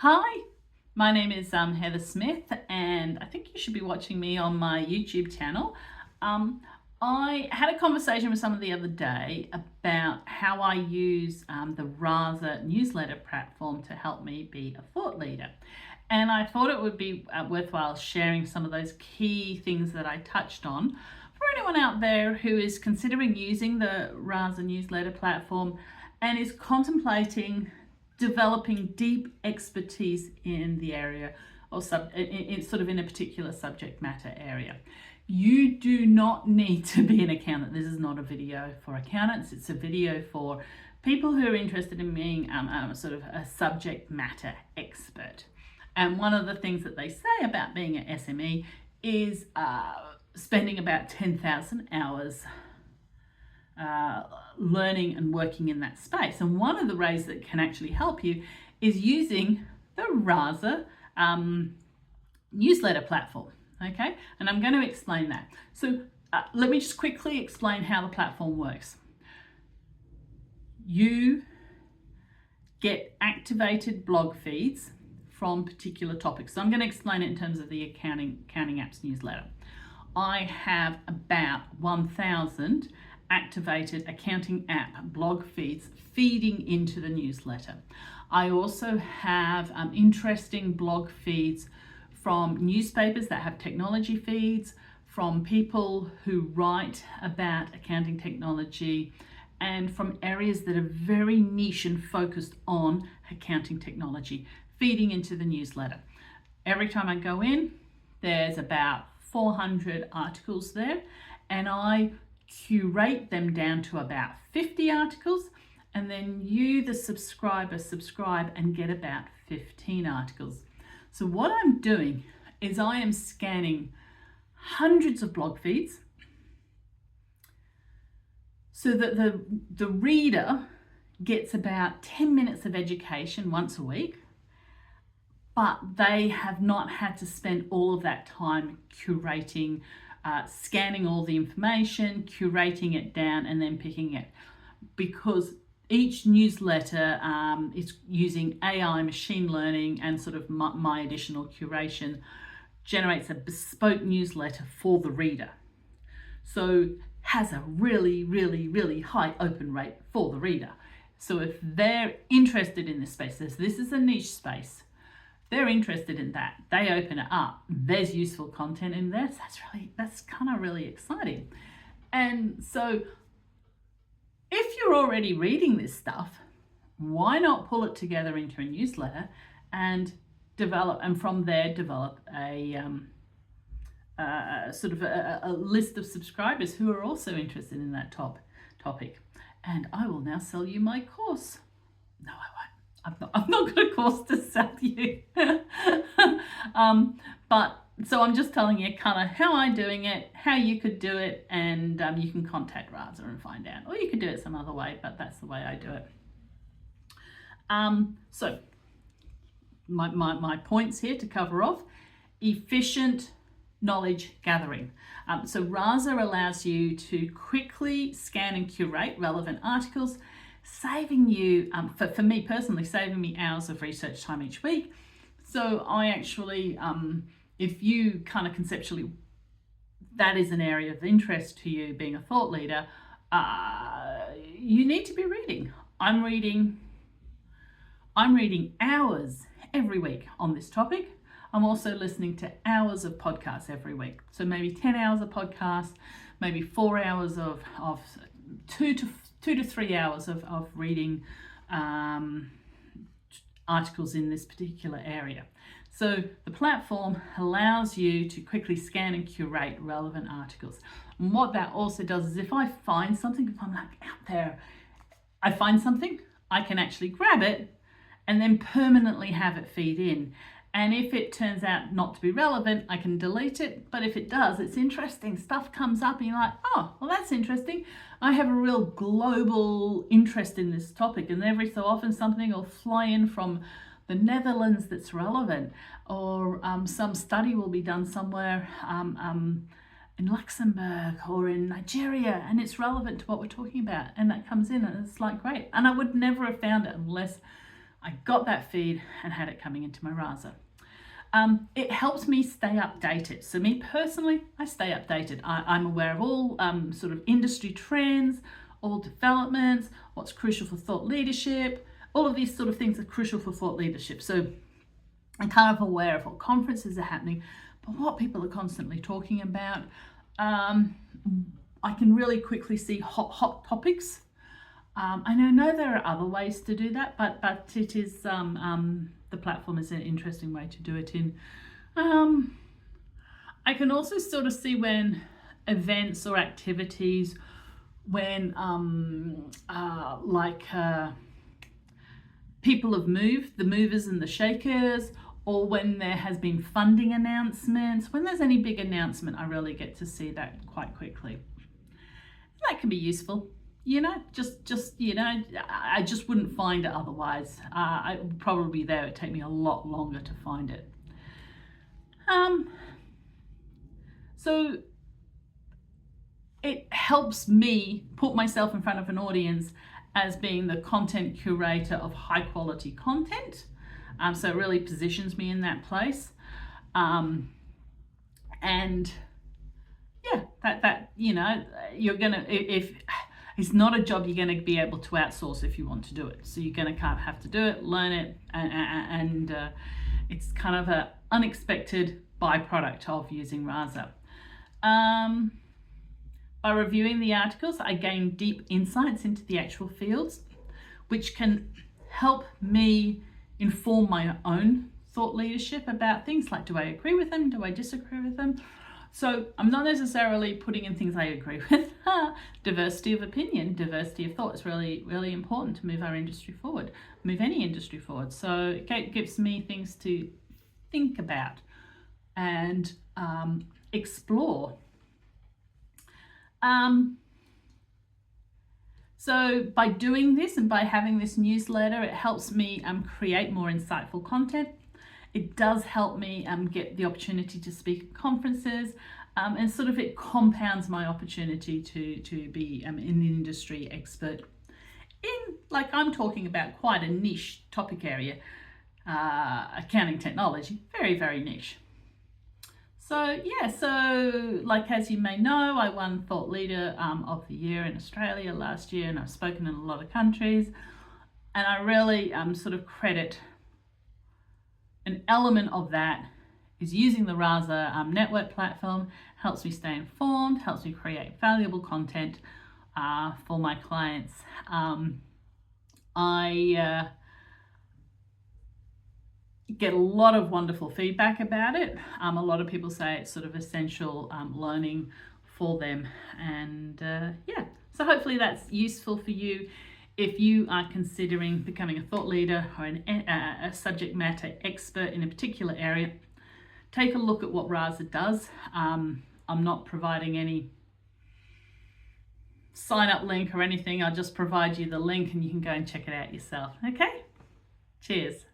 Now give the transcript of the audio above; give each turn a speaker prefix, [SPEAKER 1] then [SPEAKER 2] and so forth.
[SPEAKER 1] Hi, my name is Heather Smith, and I think you should be watching me on my YouTube channel. I had a conversation with someone the other day about how I use the Rasa newsletter platform to help me be a thought leader. And I thought it would be worthwhile sharing some of those key things that I touched on for anyone out there who is considering using the Rasa newsletter platform and is contemplating developing deep expertise in the area or in a particular subject matter area. You do not need to be an accountant. This is not a video for accountants. It's a video for people who are interested in being a subject matter expert. And one of the things that they say about being an SME is spending about 10,000 hours learning and working in that space. And one of the ways that can actually help you is using the Rasa newsletter platform. Okay, and I'm going to explain that. So let me just quickly explain how the platform works. You get activated blog feeds from particular topics. So I'm going to explain it in terms of the accounting apps newsletter. I have about 1,000 activated accounting app blog feeds feeding into the newsletter. I also have interesting blog feeds from newspapers that have technology feeds, from people who write about accounting technology, and from areas that are very niche and focused on accounting technology feeding into the newsletter. Every time I go in, there's about 400 articles there, and I curate them down to about 50 articles, and then you, the subscriber, subscribe and get about 15 articles. So what I'm doing is I am scanning hundreds of blog feeds so that the reader gets about 10 minutes of education once a week, but they have not had to spend all of that time curating, scanning all the information, curating it down, and then picking it. Because each newsletter is using AI, machine learning, and sort of my additional curation, generates a bespoke newsletter for the reader. So has a really, really, really high open rate for the reader. So if they're interested in this space, this is a niche space, they're interested in that, they open it up, there's useful content in there. So that's kind of really exciting. And so if you're already reading this stuff, why not pull it together into a newsletter and from there develop a list of subscribers who are also interested in that topic. And I will now sell you my course. No, I won't. I've not got a course to sell you. But so I'm just telling you kind of how I'm doing it, how you could do it, and you can contact Rasa and find out. Or you could do it some other way, but that's the way I do it. So my points here to cover off: efficient knowledge gathering. So Rasa allows you to quickly scan and curate relevant articles, saving you, for me personally, saving me hours of research time each week. So I actually, if you kind of conceptually, that is an area of interest to you being a thought leader, you need to be reading. I'm reading hours every week on this topic. I'm also listening to hours of podcasts every week. So maybe 10 hours of podcasts, maybe 4 hours of 2 to 3 hours of reading articles in this particular area. So the platform allows you to quickly scan and curate relevant articles. And what that also does is if I find something, if I'm like out there, I find something, I can actually grab it and then permanently have it feed in. And if it turns out not to be relevant, I can delete it. But if it does, it's interesting. Stuff comes up and you're like, oh, well, that's interesting. I have a real global interest in this topic. And every so often something will fly in from the Netherlands that's relevant, or some study will be done somewhere in Luxembourg or in Nigeria, and it's relevant to what we're talking about. And that comes in and it's like, great. And I would never have found it unless I got that feed and had it coming into my Rasa. It helps me stay updated. So me personally, I stay updated. I'm aware of all sort of industry trends, all developments, what's crucial for thought leadership. All of these sort of things are crucial for thought leadership. So I'm kind of aware of what conferences are happening, but what people are constantly talking about. I can really quickly see hot topics. I know there are other ways to do that, but it is the platform is an interesting way to do it in. I can also sort of see when events or activities, when people have moved, the movers and the shakers, or when there has been funding announcements. When there's any big announcement, I really get to see that quite quickly. That can be useful. Just I just wouldn't find it otherwise. I would probably be there. It'd take me a lot longer to find it. So it helps me put myself in front of an audience as being the content curator of high quality content. So it really positions me in that place. And yeah, that you're gonna, if it's not a job you're going to be able to outsource if you want to do it. So you're going to kind of have to do it, learn it, and it's kind of an unexpected byproduct of using Rasa. By reviewing the articles, I gain deep insights into the actual fields, which can help me inform my own thought leadership about things like, do I agree with them? Do I disagree with them? So I'm not necessarily putting in things I agree with. Diversity of opinion, diversity of thought is really, really important to move our industry forward, move any industry forward. So it gives me things to think about and explore. So by doing this and by having this newsletter, it helps me create more insightful content. It does help me get the opportunity to speak at conferences, and sort of it compounds my opportunity to be an industry expert in, like I'm talking about, quite a niche topic area, accounting technology, very, very niche. So yeah, so like as you may know, I won Thought Leader of the Year in Australia last year, and I've spoken in a lot of countries, and I really sort of credit an element of that is using the Rasa network platform. Helps me stay informed, helps me create valuable content for my clients. I get a lot of wonderful feedback about it. A lot of people say it's sort of essential learning for them, and yeah, so hopefully that's useful for you if you are considering becoming a thought leader or a subject matter expert in a particular area. Take a look at what Rasa does. I'm not providing any sign up link or anything. I'll just provide you the link and you can go and check it out yourself. Okay? Cheers.